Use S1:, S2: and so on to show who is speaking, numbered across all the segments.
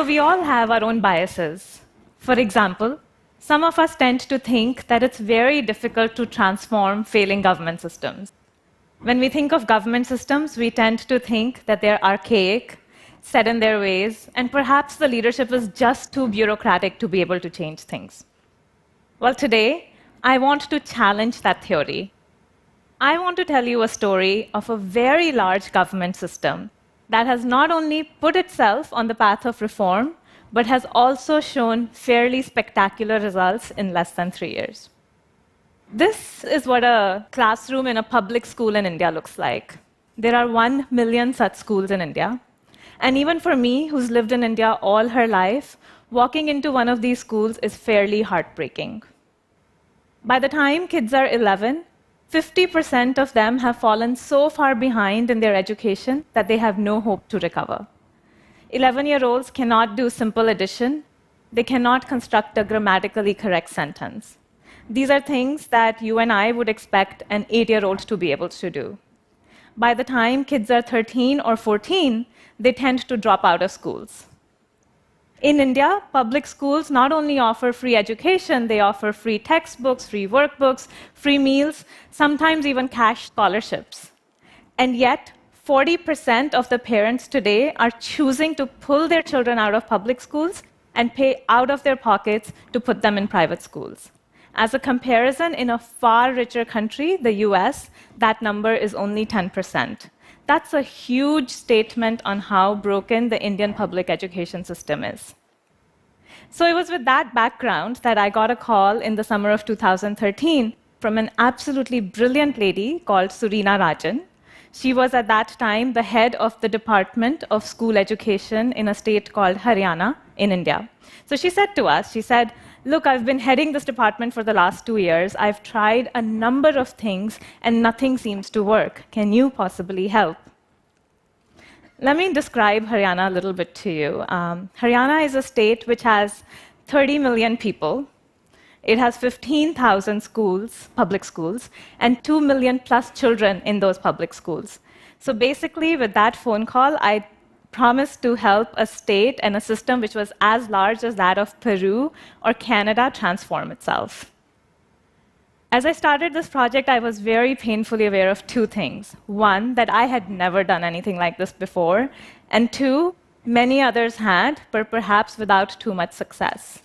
S1: So we all have our own biases. For example, some of us tend to think that it's very difficult to transform failing government systems. When we think of government systems, we tend to think that they're archaic, set in their ways, and perhaps the leadership is just too bureaucratic to be able to change things. Well, today, I want to challenge that theory. I want to tell you a story of a very large government system that has not only put itself on the path of reform, but has also shown fairly spectacular results in less than 3 years. This is what a classroom in a public school in India looks like. There are 1 million such schools in India. And even for me, who's lived in India all her life, walking into one of these schools is fairly heartbreaking. By the time kids are 11, 50% of them have fallen so far behind in their education that they have no hope to recover. 11-year-olds cannot do simple addition. They cannot construct a grammatically correct sentence. These are things that you and I would expect an 8-year-old to be able to do. By the time kids are 13 or 14, they tend to drop out of schools. In India, public schools not only offer free education, they offer free textbooks, free workbooks, free meals, sometimes even cash scholarships. And yet, 40% of the parents today are choosing to pull their children out of public schools and pay out of their pockets to put them in private schools. As a comparison, in a far richer country, the US, that number is only 10%. That's a huge statement on how broken the Indian public education system is. So it was with that background that I got a call in the summer of 2013 from an absolutely brilliant lady called Surina Rajan. She was at that time the head of the Department of School Education in a state called Haryana in India. So she said to us, she said, "Look, I've been heading this department for the last 2 years. I've tried a number of things, and nothing seems to work. Can you possibly help?" Let me describe Haryana a little bit to you. Haryana is a state which has 30 million people. It has 15,000 schools, public schools, and 2 million plus children in those public schools. So basically, with that phone call, I promised to help a state and a system which was as large as that of Peru or Canada transform itself. As I started this project, I was very painfully aware of 2 things. 1, that I had never done anything like this before, and 2, many others had, but perhaps without too much success.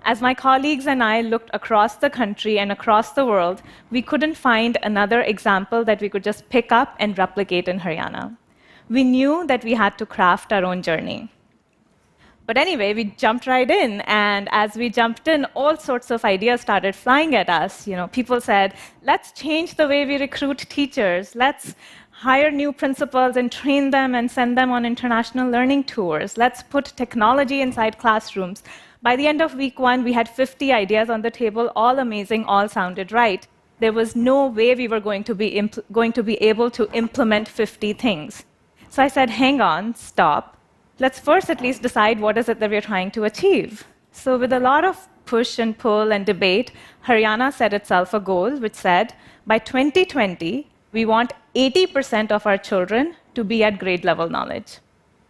S1: As my colleagues and I looked across the country and across the world, we couldn't find another example that we could just pick up and replicate in Haryana. We knew that we had to craft our own journey. But anyway, we jumped right in, and as we jumped in, all sorts of ideas started flying at us. People said, let's change the way we recruit teachers. Let's hire new principals and train them and send them on international learning tours. Let's put technology inside classrooms. By the end of week 1, we had 50 ideas on the table, all amazing, all sounded right. There was no way we were going to be able to implement 50 things. So I said, hang on, stop. Let's first at least decide what is it that we're trying to achieve. So with a lot of push and pull and debate, Haryana set itself a goal which said, by 2020, we want 80% of our children to be at grade level knowledge.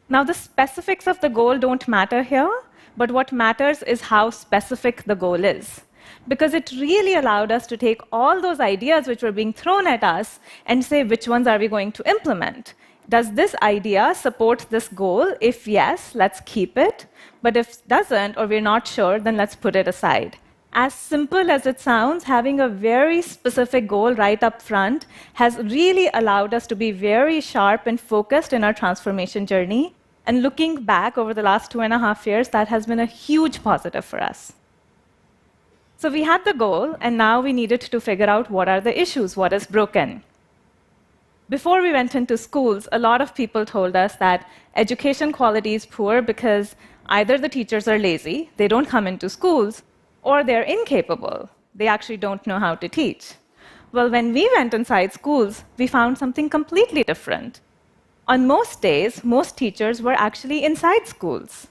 S1: Now, the specifics of the goal don't matter here, but what matters is how specific the goal is. Because it really allowed us to take all those ideas which were being thrown at us and say, which ones are we going to implement? Does this idea support this goal? If yes, let's keep it. But if it doesn't, or we're not sure, then let's put it aside. As simple as it sounds, having a very specific goal right up front has really allowed us to be very sharp and focused in our transformation journey. And looking back over the last 2.5 years, that has been a huge positive for us. So we had the goal, and now we needed to figure out what are the issues, what is broken. Before we went into schools, a lot of people told us that education quality is poor because either the teachers are lazy, they don't come into schools, or they're incapable. They actually don't know how to teach. Well, when we went inside schools, we found something completely different. On most days, most teachers were actually inside schools.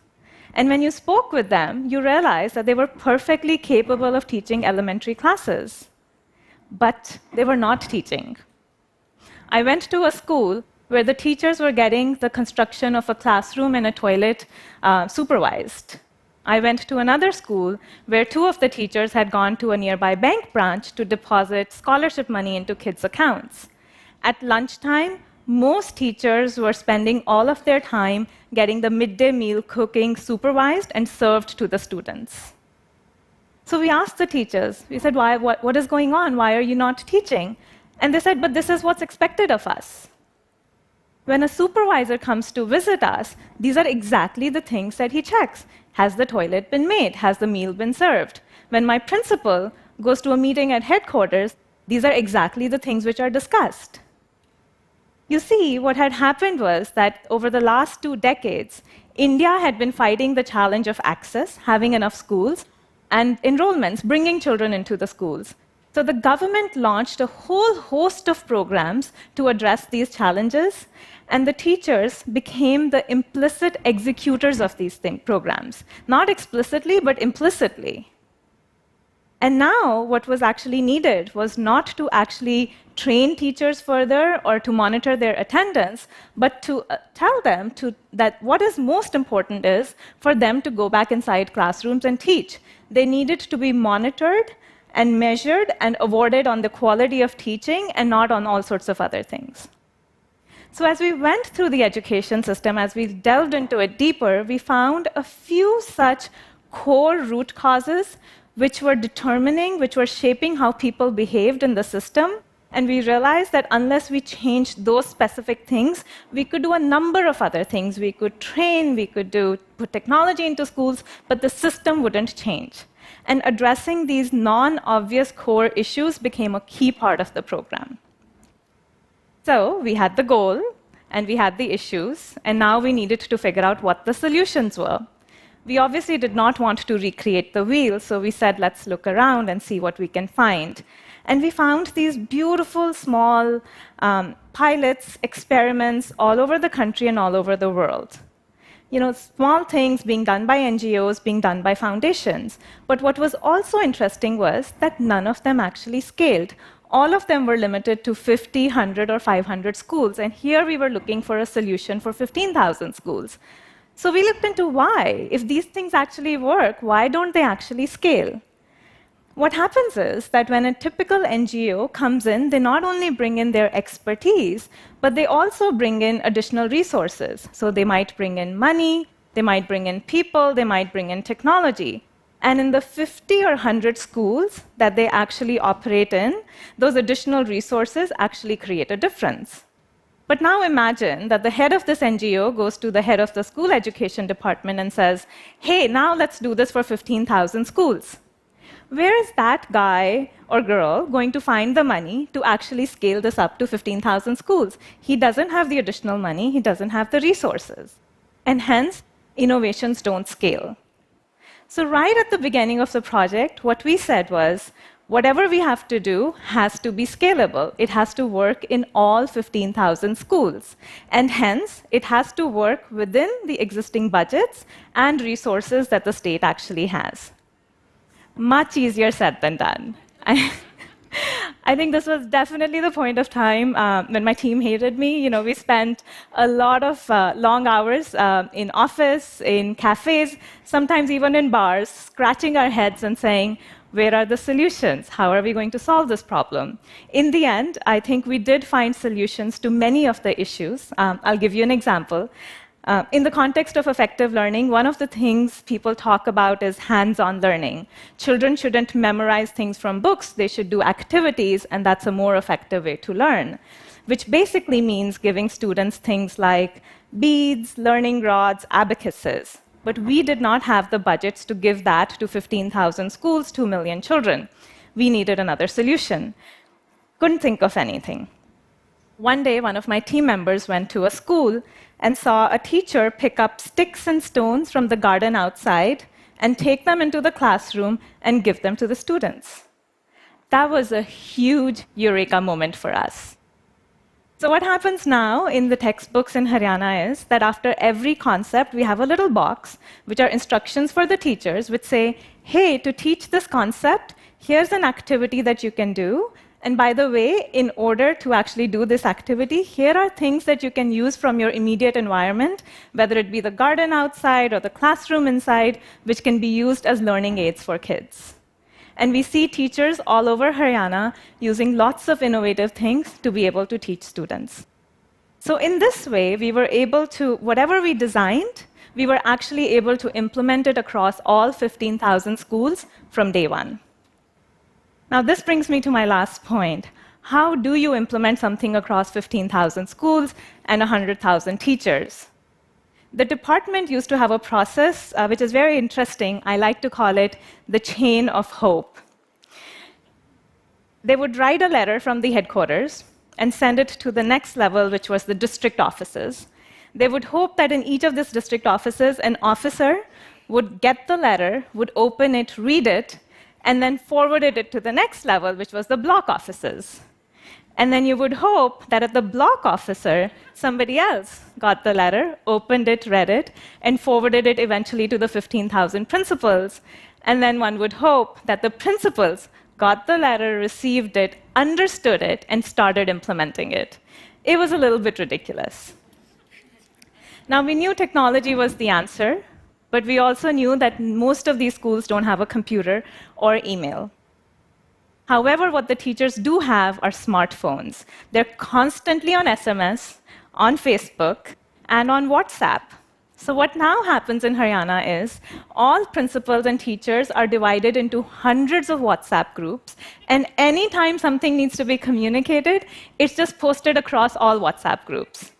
S1: And when you spoke with them, you realized that they were perfectly capable of teaching elementary classes. But they were not teaching. I went to a school where the teachers were getting the construction of a classroom and a toilet supervised. I went to another school where 2 of the teachers had gone to a nearby bank branch to deposit scholarship money into kids' accounts. At lunchtime, most teachers were spending all of their time getting the midday meal cooking supervised and served to the students. So we asked the teachers, we said, what is going on? Why are you not teaching? And they said, but this is what's expected of us. When a supervisor comes to visit us, these are exactly the things that he checks. Has the toilet been made? Has the meal been served? When my principal goes to a meeting at headquarters, these are exactly the things which are discussed. You see, what had happened was that over the last 2 decades, India had been fighting the challenge of access, having enough schools, and enrollments, bringing children into the schools. So the government launched a whole host of programs to address these challenges, and the teachers became the implicit executors of these programs. Not explicitly, but implicitly. And now, what was actually needed was not to actually train teachers further or to monitor their attendance, but to tell them that what is most important is for them to go back inside classrooms and teach. They needed to be monitored and measured and awarded on the quality of teaching and not on all sorts of other things. So as we went through the education system, as we delved into it deeper, we found a few such core root causes which were shaping how people behaved in the system. And we realized that unless we changed those specific things, we could do a number of other things. We could train, we could put technology into schools, but the system wouldn't change. And addressing these non-obvious core issues became a key part of the program. So we had the goal, and we had the issues, and now we needed to figure out what the solutions were. We obviously did not want to recreate the wheel, so we said, let's look around and see what we can find. And we found these beautiful, small pilots, experiments all over the country and all over the world. Small things being done by NGOs, being done by foundations. But what was also interesting was that none of them actually scaled. All of them were limited to 50, 100, or 500 schools. And here we were looking for a solution for 15,000 schools. So we looked into why. If these things actually work, why don't they actually scale? What happens is that when a typical NGO comes in, they not only bring in their expertise, but they also bring in additional resources. So they might bring in money, they might bring in people, they might bring in technology. And in the 50 or 100 schools that they actually operate in, those additional resources actually create a difference. But now imagine that the head of this NGO goes to the head of the school education department and says, hey, now let's do this for 15,000 schools. Where is that guy or girl going to find the money to actually scale this up to 15,000 schools? He doesn't have the additional money, he doesn't have the resources. And hence, innovations don't scale. So right at the beginning of the project, what we said was, whatever we have to do has to be scalable. It has to work in all 15,000 schools. And hence, it has to work within the existing budgets and resources that the state actually has. Much easier said than done. I think this was definitely the point of time when my team hated me. We spent a lot of long hours in office, in cafes, sometimes even in bars, scratching our heads and saying, where are the solutions? How are we going to solve this problem? In the end, I think we did find solutions to many of the issues. I'll give you an example. In the context of effective learning, one of the things people talk about is hands-on learning. Children shouldn't memorize things from books, they should do activities, and that's a more effective way to learn, which basically means giving students things like beads, learning rods, abacuses. But we did not have the budgets to give that to 15,000 schools, 2 million children. We needed another solution. Couldn't think of anything. One day, one of my team members went to a school and saw a teacher pick up sticks and stones from the garden outside and take them into the classroom and give them to the students. That was a huge eureka moment for us. So what happens now in the textbooks in Haryana is that after every concept, we have a little box, which are instructions for the teachers, which say, hey, to teach this concept, here's an activity that you can do, And by the way, in order to actually do this activity, here are things that you can use from your immediate environment, whether it be the garden outside or the classroom inside, which can be used as learning aids for kids. And we see teachers all over Haryana using lots of innovative things to be able to teach students. So in this way, we were able to, whatever we designed, we were actually able to implement it across all 15,000 schools from day one. Now, this brings me to my last point. How do you implement something across 15,000 schools and 100,000 teachers? The department used to have a process which is very interesting. I like to call it the chain of hope. They would write a letter from the headquarters and send it to the next level, which was the district offices. They would hope that in each of these district offices, an officer would get the letter, would open it, read it, and then forwarded it to the next level, which was the block offices. And then you would hope that at the block officer, somebody else got the letter, opened it, read it, and forwarded it eventually to the 15,000 principals. And then one would hope that the principals got the letter, received it, understood it, and started implementing it. It was a little bit ridiculous. Now, we knew technology was the answer, but we also knew that most of these schools don't have a computer or email. However, what the teachers do have are smartphones. They're constantly on SMS, on Facebook, and on WhatsApp. So what now happens in Haryana is all principals and teachers are divided into hundreds of WhatsApp groups, and anytime something needs to be communicated, it's just posted across all WhatsApp groups.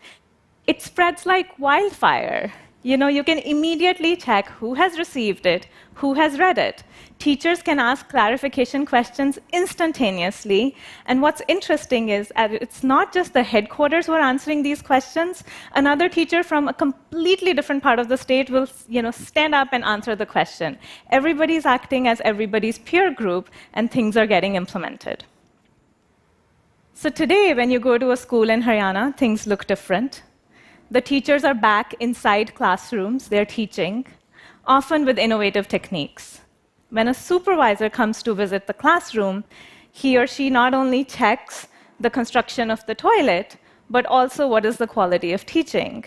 S1: It spreads like wildfire. You can immediately check who has received it, who has read it. Teachers can ask clarification questions instantaneously. And what's interesting is it's not just the headquarters who are answering these questions. Another teacher from a completely different part of the state will stand up and answer the question. Everybody's acting as everybody's peer group, and things are getting implemented. So today, when you go to a school in Haryana, things look different. The teachers are back inside classrooms, they're teaching, often with innovative techniques. When a supervisor comes to visit the classroom, he or she not only checks the construction of the toilet, but also what is the quality of teaching.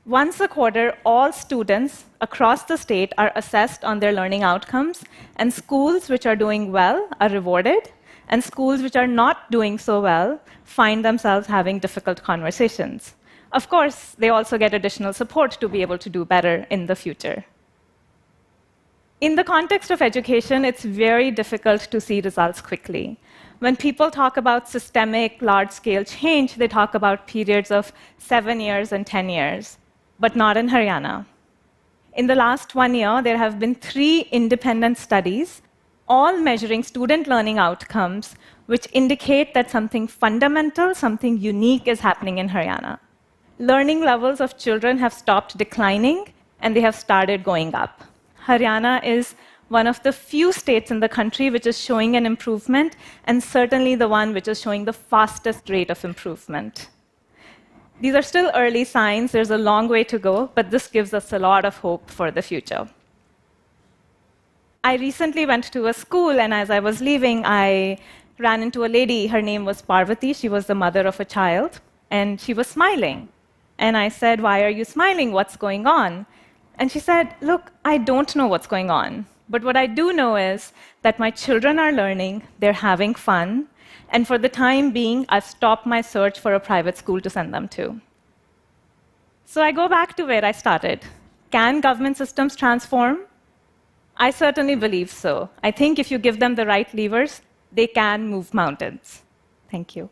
S1: Once a quarter, all students across the state are assessed on their learning outcomes, and schools which are doing well are rewarded, and schools which are not doing so well find themselves having difficult conversations. Of course, they also get additional support to be able to do better in the future. In the context of education, it's very difficult to see results quickly. When people talk about systemic, large-scale change, they talk about periods of 7 years and 10 years, but not in Haryana. In the last 1 year, there have been 3 independent studies, all measuring student learning outcomes, which indicate that something fundamental, something unique is happening in Haryana. Learning levels of children have stopped declining, and they have started going up. Haryana is one of the few states in the country which is showing an improvement, and certainly the one which is showing the fastest rate of improvement. These are still early signs. There's a long way to go, but this gives us a lot of hope for the future. I recently went to a school, and as I was leaving, I ran into a lady. Her name was Parvati. She was the mother of a child, and she was smiling. And I said, "Why are you smiling? What's going on?" And she said, "Look, I don't know what's going on. But what I do know is that my children are learning, they're having fun, and for the time being, I've stopped my search for a private school to send them to." So I go back to where I started. Can government systems transform? I certainly believe so. I think if you give them the right levers, they can move mountains. Thank you.